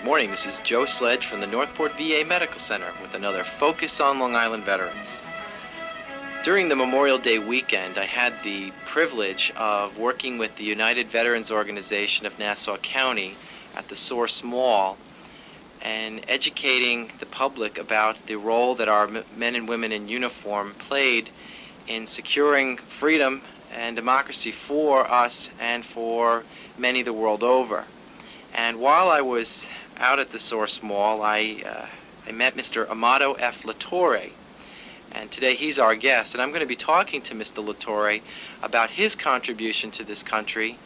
Morning, this is Joe Sledge from the Northport VA Medical Center with another Focus on Long Island Veterans. During the Memorial Day weekend, I had the privilege of working with the United Veterans Organization of Nassau County at the Source Mall and educating the public about the role that our men and women in uniform played in securing freedom and democracy for us and for many the world over. And while I was out at the Source Mall, I met Mr. Amado F. Latorre, and today he's our guest, and I'm going to be talking to Mr. Latorre about his contribution to this country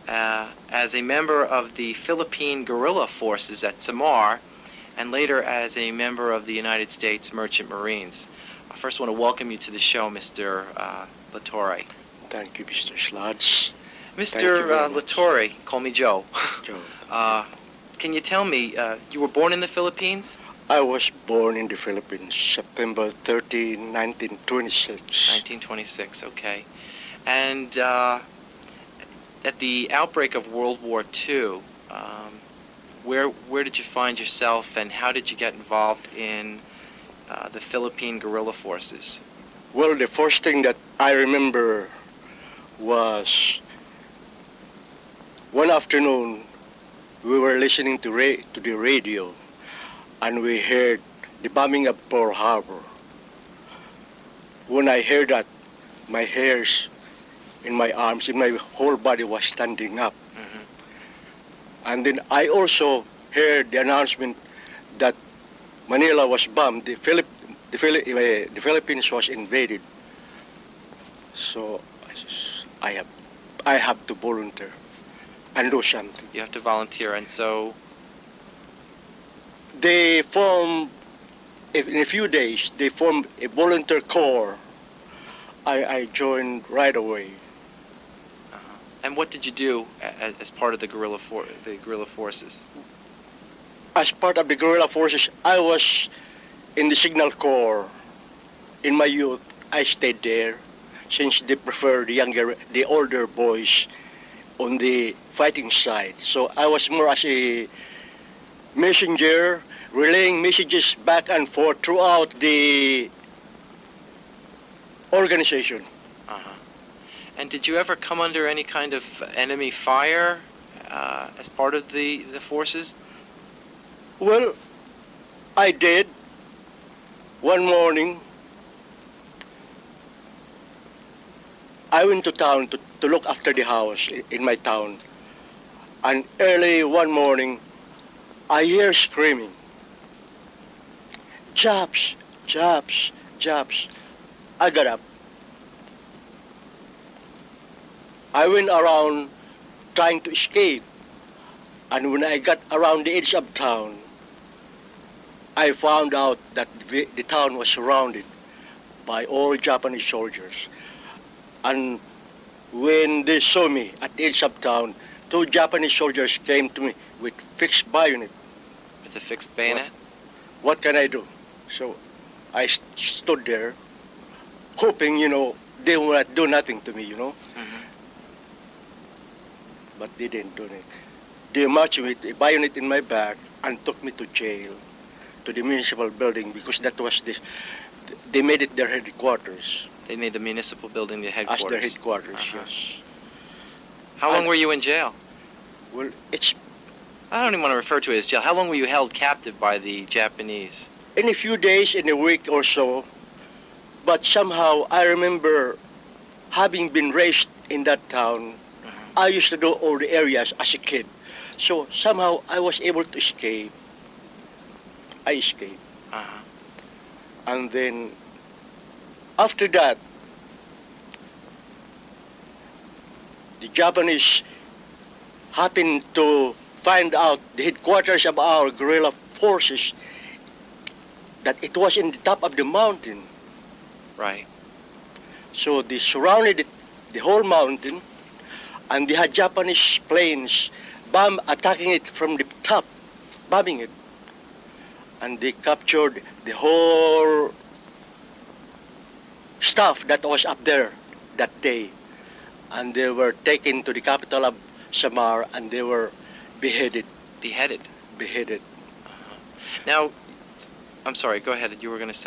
as a member of the Philippine guerrilla forces at Samar, and later as a member of the United States Merchant Marines. I first want to welcome you to the show, Mr. Latorre. Thank you, Mr. Sludge. Mr. Latorre, call me Joe. Joe. Can you tell me, you were born in the Philippines? I was born in the Philippines, September 30, 1926. 1926, okay. And at the outbreak of World War II, where did you find yourself, and how did you get involved in the Philippine guerrilla forces? Well, the first thing that I remember was one afternoon we were listening to the radio, and we heard the bombing of Pearl Harbor. When I heard that, my hairs in my arms, in my whole body was standing up. Mm-hmm. And then I also heard the announcement that Manila was bombed, the Philippines was invaded. So I have to volunteer and do something. You have to volunteer, and so they formed, in a few days, they formed a volunteer corps. I joined right away. And what did you do as part of the guerrilla forces? As part of the guerrilla forces, I was in the Signal Corps. In my youth, I stayed there since they prefer the older boys on the fighting side. So I was more as a messenger, relaying messages back and forth throughout the organization. Uh-huh. And did you ever come under any kind of enemy fire as part of the forces? Well, I did. One morning, I went to town to look after the house in my town. And early one morning, I hear screaming. Japs, Japs, Japs. I got up. I went around trying to escape. And when I got around the edge of town, I found out that the town was surrounded by all Japanese soldiers. And when they saw me at the edge of town, 2 Japanese soldiers came to me with fixed bayonet. With a fixed bayonet? What can I do? So I stood there, hoping, they would not do nothing to me, Mm-hmm. But they didn't do it. They marched with a bayonet in my back and took me to jail, to the municipal building, because that was they made it their headquarters. They made the municipal building the headquarters? As their headquarters, uh-huh. Yes. How long were you in jail? Well, I don't even want to refer to it as jail. How long were you held captive by the Japanese? In a few days, in a week or so. But somehow I remember having been raised in that town. Mm-hmm. I used to do all the areas as a kid. So somehow I was able to escape. I escaped. Uh-huh. And then after that, the Japanese happened to find out the headquarters of our guerrilla forces, that it was in the top of the mountain. Right. So they surrounded the whole mountain, and they had Japanese planes attacking it from the top, bombing it. And they captured the whole staff that was up there that day. And they were taken to the capital of Samar, and they were beheaded. Beheaded? beheaded. Now, I'm sorry, go ahead. You were going to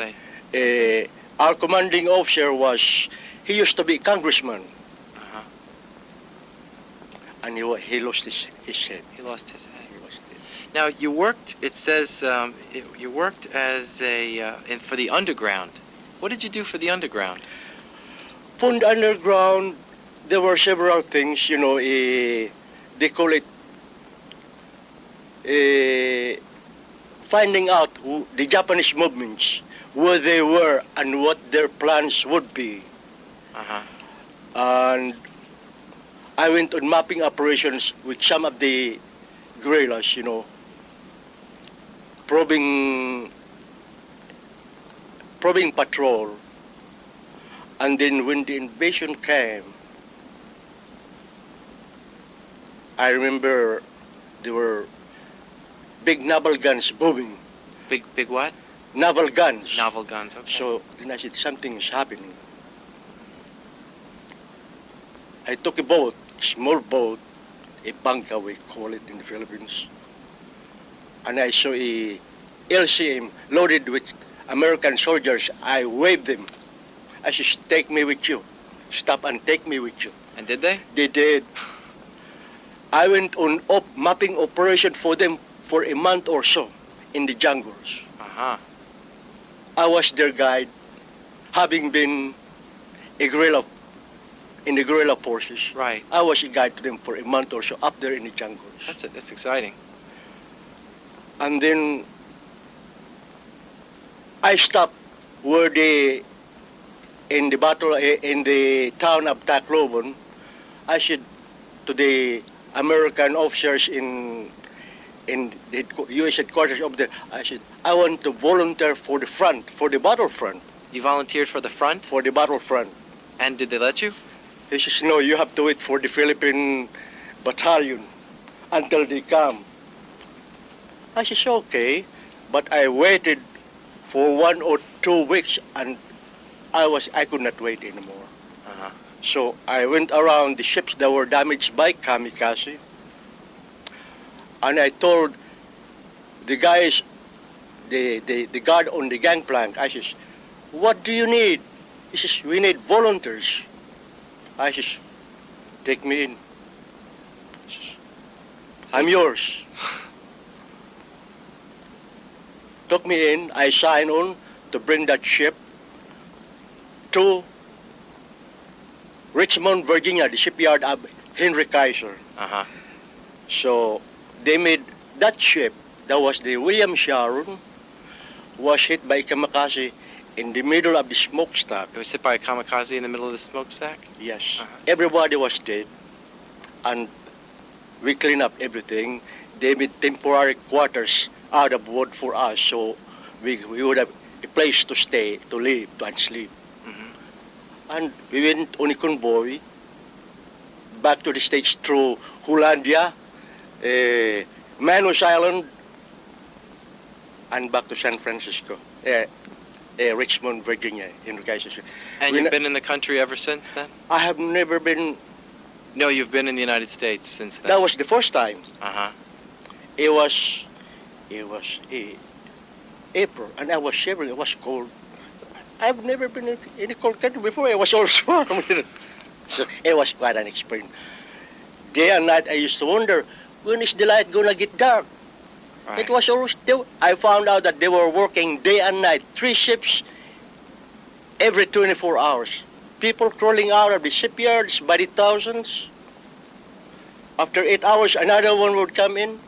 say. Our commanding officer he used to be a congressman, Uh-huh. and he lost his head. He lost his head. He was dead. Now, you worked, it says, you worked as for the underground. What did you do for the underground? For the underground, there were several things, they call it finding out the Japanese movements, where they were and what their plans would be. Uh-huh. And I went on mapping operations with some of the guerrillas, probing patrol. And then when the invasion came, I remember there were big naval guns booming. Big what? Naval guns. Novel guns, okay. So then I said, something is happening. I took a boat, small boat, a bangka we call it in the Philippines. And I saw a LCM loaded with American soldiers. I waved them. I said, take me with you. Stop and take me with you. And did they? They did. I went on mapping operation for them for a month or so in the jungles. Uh-huh. I was their guide, having been a guerrilla in the guerrilla forces. Right. I was a guide to them for a month or so up there in the jungles. That's it. That's exciting. And then I stopped where in the battle in the town of Tacloban. I said to the American officers in the U.S. headquarters up there, I said, I want to volunteer for the front, for the battlefront. You volunteered for the front? For the battlefront. And did they let you? He says, no, you have to wait for the Philippine battalion until they come. I says, okay. But I waited for 1 or 2 weeks and I could not wait anymore. Uh-huh. So I went around the ships that were damaged by kamikaze. And I told the guys, the guard on the gangplank, I says, what do you need? He says, we need volunteers. I says, take me in. He says, I'm yours. Took me in, I signed on to bring that ship to Richmond, Virginia, the shipyard of Henry Kaiser. Uh-huh. So they made that ship, that was the William Sharon, was hit by kamikaze in the middle of the smokestack. It was hit by a kamikaze in the middle of the smokestack? Yes. Uh-huh. Everybody was dead. And we cleaned up everything. They made temporary quarters out of wood for us, so we would have a place to stay, to live, and sleep. Mm-hmm. And we went on a convoy back to the States through Hollandia, Manus Island, and back to San Francisco, Richmond, Virginia, in Kansas. And you've been in the country ever since then? I have never been. No, you've been in the United States since then. That was the first time. Uh-huh. It was April, and I was shivering. It was cold. I've never been in a cold country before. I was all warm. So it was quite an experience. Day and night, I used to wonder, when is the light gonna get dark? Right. It was always. I found out that they were working day and night, 3 ships every 24 hours. People crawling out of the shipyards by the thousands. After 8 hours, another one would come in.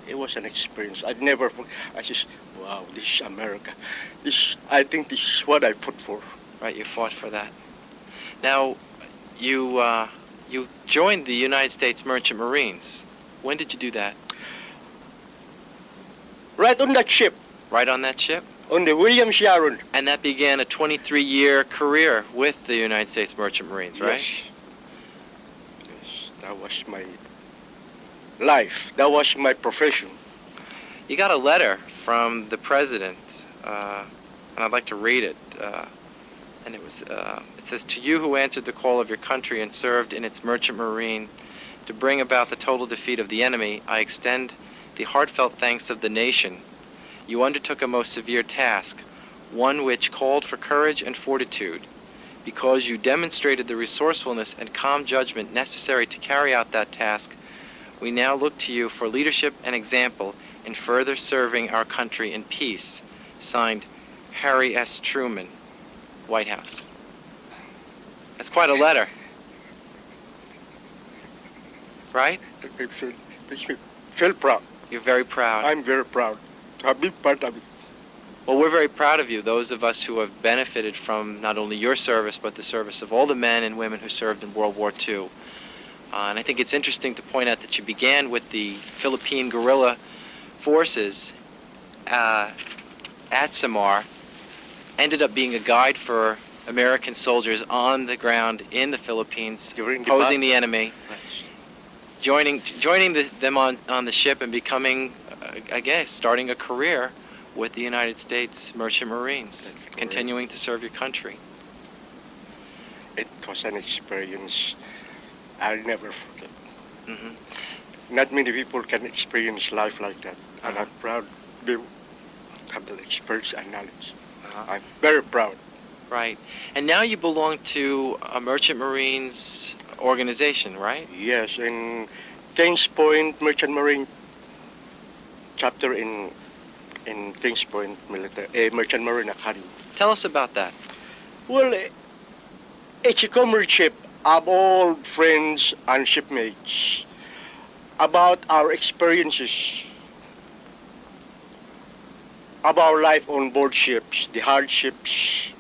It was an experience. I'd never. I just, wow, this is America. I think this is what I fought for. Right, you fought for that. Now, you joined the United States Merchant Marines. When did you do that? Right on that ship, Right on that ship? on the William Sharon. And that began a 23-year career with the United States Merchant Marines, right? Yes, that was my life. That was my profession. You got a letter from the president, and I'd like to read it. And it says, to you who answered the call of your country and served in its merchant marine to bring about the total defeat of the enemy, I extend the heartfelt thanks of the nation, you undertook a most severe task, one which called for courage and fortitude. Because you demonstrated the resourcefulness and calm judgment necessary to carry out that task, we now look to you for leadership and example in further serving our country in peace. Signed, Harry S. Truman, White House. That's quite a letter. Right? It makes me feel proud. You're very proud. I'm very proud to have been part of it. Well, we're very proud of you, those of us who have benefited from not only your service, but the service of all the men and women who served in World War II. And I think it's interesting to point out that you began with the Philippine guerrilla forces at Samar, ended up being a guide for American soldiers on the ground in the Philippines, opposing the enemy, joining them on the ship and becoming, I guess, starting a career with the United States Merchant Marines, continuing to serve your country. It was an experience I'll never forget. Mm-hmm. Not many people can experience life like that, and Uh-huh. I'm proud to have that experience and knowledge. Uh-huh. I'm very proud. Right. And now you belong to a Merchant Marines organization, right? Yes, in Kings Point Merchant Marine chapter in Kings Point Merchant Marine Academy. Tell us about that. Well, it's a comradeship of all friends and shipmates about our experiences, of our life on board ships, the hardships,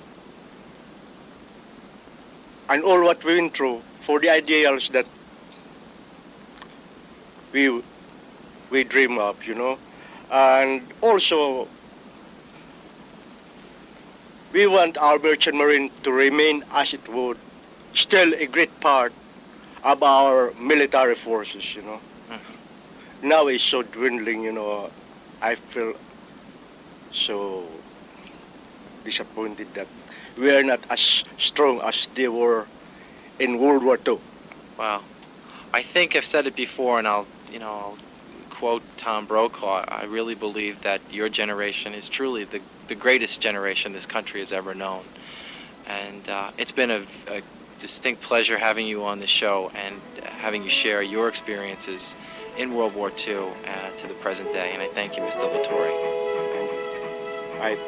and all what we went through for the ideals that we dream of, you know. And also, we want our merchant marine to remain as it would, still a great part of our military forces, you know. Mm-hmm. Now it's so dwindling, you know. I feel so disappointed that we are not as strong as they were in World War II. Wow. I think I've said it before, and I'll quote Tom Brokaw. I really believe that your generation is truly the greatest generation this country has ever known. And it's been a distinct pleasure having you on the show and having you share your experiences in World War II to the present day. And I thank you, Mr. Latorre. And I